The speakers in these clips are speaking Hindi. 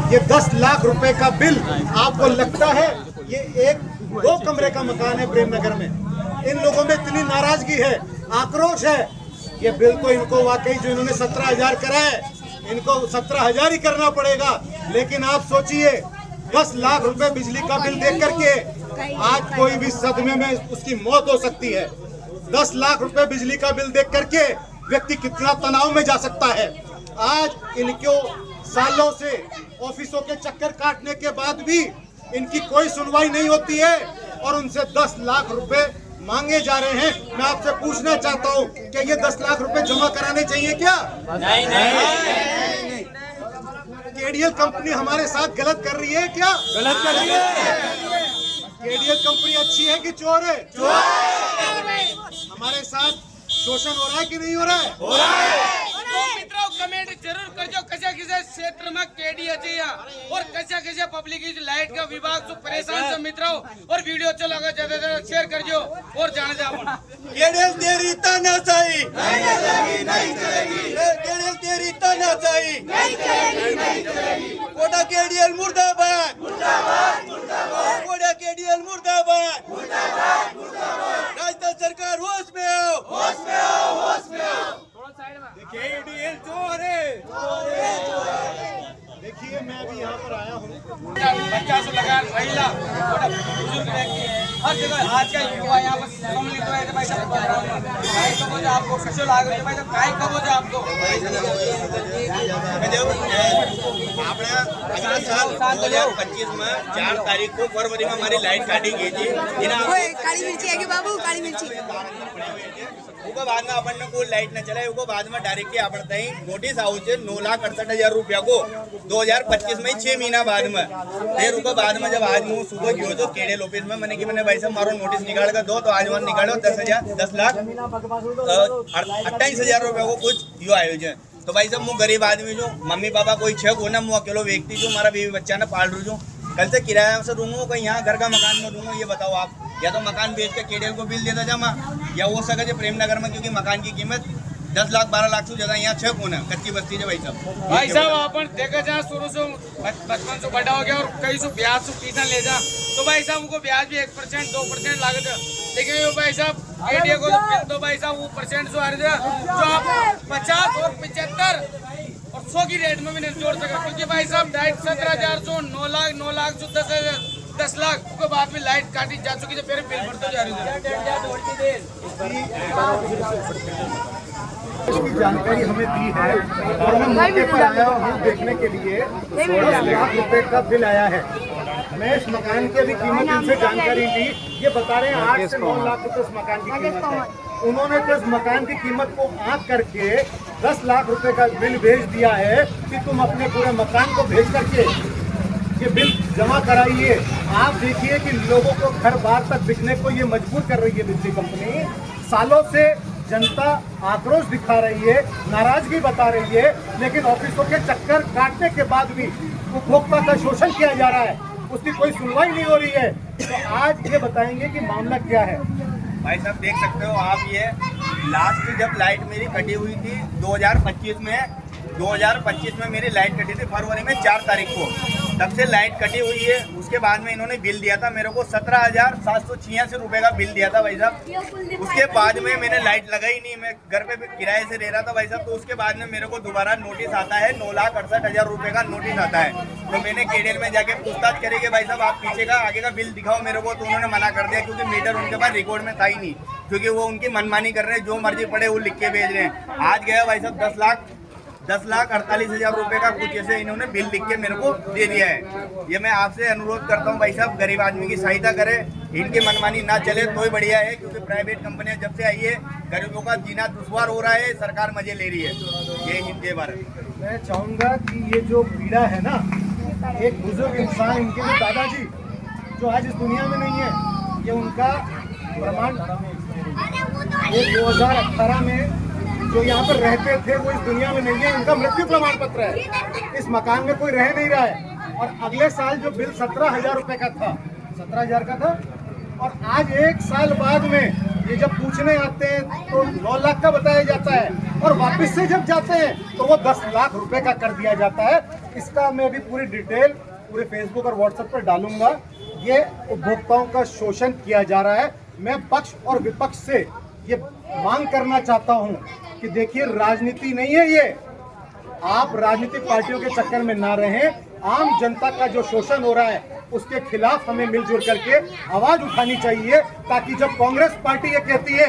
ये 10 लाख रुपए का बिल आपको लगता है? ये एक 2 कमरे का मकान है प्रेमनगर में। इन लोगों में इतनी नाराजगी है, आक्रोश है। ये बिल तो इनको वाकई जो इन्होंने 17,000 करा है, इनको 17,000 ही करना पड़ेगा। लेकिन आप सोचिए, 10 लाख रुपए बिजली का बिल देख करके आज कोई भी सदमे में उसकी मौत हो सकती है। 10 लाख रुपए बिजली का बिल देख करके व्यक्ति कितना तनाव में जा सकता है। आज इनको सालों से ऑफिसों के चक्कर काटने के बाद भी इनकी कोई सुनवाई नहीं होती है और उनसे 10 लाख रुपए मांगे जा रहे हैं। मैं आपसे पूछना चाहता हूं कि ये 10 लाख रुपए जमा कराने चाहिए क्या? नहीं। केडीएल कंपनी हमारे साथ गलत कर रही है क्या? गलत कर रही है। केडीएल कंपनी अच्छी है कि चोर है? हमारे साथ शोषण हो रहा है कि नहीं हो रहा है? हो रहा है। मित्रों कमेंट जरूर करजो कशा कशा क्षेत्र में केडीएल और कशा कशा पब्लिक लाइट का विभाग जो परेशान से मित्रों और वीडियो अच्छा लगा ज्यादा शेयर करजो और जाने जाओ। केडीएल तेरी तानाशाही नहीं चलेगी। केडीएल तेरी तानाशाही नहीं चलेगी। कोटा केडीएल मुर्दाबाद कोटा केडीएल मुर्दाबाद। राजस्थान सरकार होश में आओ। केडीएल चोर है। देखिए, मैं अभी यहाँ पर आया हूँ। बच्चा से लगा महिला बुजुर्ग व्यक्ति हर जगह आज का युवा यहाँ पर सम्मिलित हुए थे। भाई साहब काय कब हो आपको कैसे लाग रही है? भाई साहब काय कब हो आपको? अगला साल 2025 में 4 तारीख को फरवरी में हमारी लाइट काटी गई थी। काली मिर्ची है बाबू, काली मिर्ची उसके बाद में अपन ने कोई लाइट न चला। उसके बाद में डायरेक्टली अपन तई नोटिस आउ छे 9,68,000 रुपया को 2025 में 6 महीना बाद में। फिर उसके बाद में जब आज मैं सुबह गयो तो केडीएल ऑफिस में मैंने कि मैंने भाई साहब मारो नोटिस निकाल कर दो। तो आज मैंने निकालो 10,28,000 रुपया को कुछ यो आयोजन। तो भाई साहब मैं गरीब आदमी जो मम्मी पापा कोई छे को ना, मैं अकेलो व्यक्ति जो हमारा बीवी बच्चा ने पाल रू जो। कल से किराया से दूंगा कहीं यहाँ घर का मकान में दूंगा। ये बताओ आप, या तो मकान बेच के केडीएल को बिल देता जमा, या वो सके प्रेमनगर में क्योंकि मकान की कीमत 10 लाख 12 लाख से ज्यादा यहाँ 6 कोण है कच्ची बस्ती है। भाई साहब अपन देखा जा शुरू से बचपन से बड़ा हो गया और कई सौ ब्याज से ट्यूशन ले जा तो भाई साहब उनको ब्याज भी 1% 2% लागत है। लेकिन ये भाई साहब केडीएल को बिल तो भाई साहब वो परसेंट जो आ रहे थे जो आप 50 और 75 और 100 की रेट में भी नहीं जोड़ सका। क्योंकि भाई साहब 17,000 जो 9 लाख जो 10 लाख के बाद में लाइट काटी जा चुकी है। फिर बिल बढ़ते जा रही है। इसकी जानकारी हमें दी है और मैं मौके पर आया हूँ देखने के लिए। 16 लाख रुपए का बिल आया है। मैं इस मकान की भी कीमत इनसे जानकारी ली। ये बता रहे हैं 8 से 9 लाख रुपए इस मकान की कीमत है। उन्होंने तो इस मकान की कीमत को आंक करके 10 लाख रुपए का बिल भेज दिया है कि तुम अपने पूरे मकान को भेज करके ये बिल जमा कराइए। आप देखिए कि लोगों को घर बार तक बिकने को ये मजबूर कर रही है बिजली कंपनी। सालों से जनता आक्रोश दिखा रही है, नाराजगी बता रही है, लेकिन ऑफिसों के चक्कर काटने के बाद भी उपभोक्ता का शोषण किया जा रहा है, उसकी कोई सुनवाई नहीं हो रही है। तो आज ये बताएंगे कि मामला क्या है। भाई साहब देख सकते हो आप, ये लास्ट जब लाइट मेरी कटी हुई थी 2025 में मेरी लाइट कटी थी फरवरी में 4 तारीख को। तब से लाइट कटी हुई है। उसके बाद में इन्होंने बिल दिया था मेरे को 17,786 रुपए का बिल दिया था भाई साहब। उसके बाद में मैंने लाइट लगाई नहीं, मैं घर पे किराए से रह रहा था भाई साहब। तो उसके बाद में मेरे को दोबारा नोटिस आता है 9,68,000 रुपए का नोटिस आता है। तो मैंने केडीएल में जाके पूछताछ करी कि भाई साहब आप पीछे का आगे का बिल दिखाओ मेरे को। तो उन्होंने मना कर दिया क्योंकि मीटर उनके पास रिकॉर्ड में था ही नहीं, क्योंकि वो उनकी मनमानी कर रहे हैं, जो मर्जी पड़े वो लिख के भेज रहे हैं। आज गया भाई साहब 10,48,000 रुपए का कुछ ऐसे इन्होंने बिल लिख के मेरे को दे दिया है। ये मैं आपसे अनुरोध करता हूँ भाई साहब, गरीब आदमी की सहायता करें, इनकी मनमानी ना चले तो ही बढ़िया है। क्योंकि प्राइवेट कंपनियां जब से आई है गरीबों का जीना दुश्वार हो रहा है, सरकार मजे ले रही है। ये हिंद जय भारत। मैं चाहूँगा कि ये जो पीड़ा है ना, एक बुजुर्ग इंसान, इनके जो दादाजी जो आज इस दुनिया में नहीं है, ये उनका प्रमाण 2018 में जो यहाँ पर रहते थे वो इस दुनिया में नहीं है, उनका मृत्यु प्रमाण पत्र है। इस मकान में कोई रह नहीं रहा है। और अगले साल जो बिल 17,000 रुपए का था, 17,000 का था, और आज 1 साल बाद में ये जब पूछने आते हैं तो 9 लाख का बताया जाता है और वापस से जब जाते हैं तो वो 10 लाख रुपए का कर दिया जाता है। इसका मैं भी पूरी डिटेल पूरे फेसबुक और व्हाट्सएप पर डालूंगा। ये उपभोक्ताओं का शोषण किया जा रहा है। मैं पक्ष और विपक्ष से ये मांग करना चाहता हूँ कि देखिए, राजनीति नहीं है ये, आप राजनीतिक पार्टियों के चक्कर में ना रहें। आम जनता का जो शोषण हो रहा है उसके खिलाफ हमें मिलजुल करके आवाज उठानी चाहिए, ताकि जब कांग्रेस पार्टी ये कहती है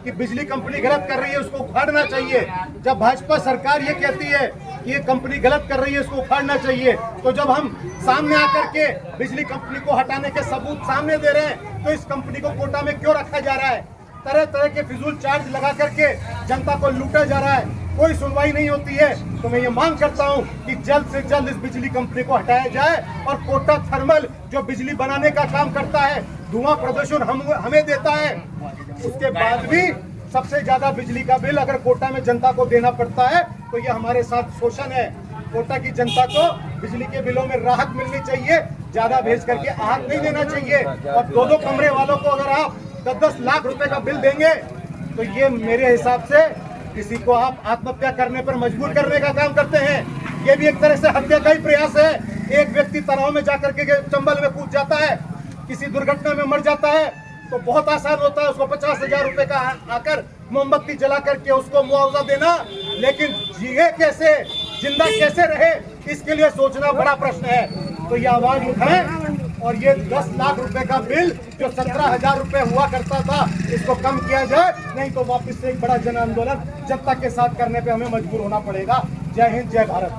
कि बिजली कंपनी गलत कर रही है उसको उखाड़ना चाहिए, जब भाजपा सरकार ये कहती है कि ये कंपनी गलत कर रही है उसको उखाड़ना चाहिए, तो जब हम सामने आकर के बिजली कंपनी को हटाने के सबूत सामने दे रहे हैं तो इस कंपनी को कोटा में क्यों रखा जा रहा है? तरह तरह के फिजूल चार्ज लगा करके जनता को लूटा जा रहा है, कोई सुनवाई नहीं होती है। तो मैं ये मांग करता हूं कि जल्द से जल्द इस बिजली कंपनी को हटाया जाए और कोटा थर्मल जो बिजली बनाने का काम करता है, धुआं प्रदूषण हमें देता है, उसके बाद भी सबसे ज्यादा बिजली का बिल अगर कोटा में जनता को देना पड़ता है तो ये हमारे साथ शोषण है। कोटा की जनता को बिजली के बिलों में राहत मिलनी चाहिए, ज्यादा भेज करके आहत नहीं देना चाहिए। और 2-2 कमरे वालों को अगर आप 10-10 लाख रुपए का बिल देंगे तो ये मेरे हिसाब से किसी को आप आत्महत्या करने पर मजबूर करने का काम करते हैं। ये भी एक तरह से हत्या का ही प्रयास है। एक व्यक्ति तनाव में जाकर के चंबल में कूद जाता है, किसी दुर्घटना में मर जाता है तो बहुत आसान होता है उसको 50,000 रुपए का आकर मोमबत्ती जला करके उसको मुआवजा देना, लेकिन जिए कैसे, जिंदा कैसे रहे, इसके लिए सोचना बड़ा प्रश्न है। तो ये आवाज उठाएं और ये 10 लाख रुपए का बिल जो 17,000 रुपए हुआ करता था इसको कम किया जाए, नहीं तो वापस से एक बड़ा जन आंदोलन जनता के साथ करने पे हमें मजबूर होना पड़ेगा। जय हिंद, जय भारत।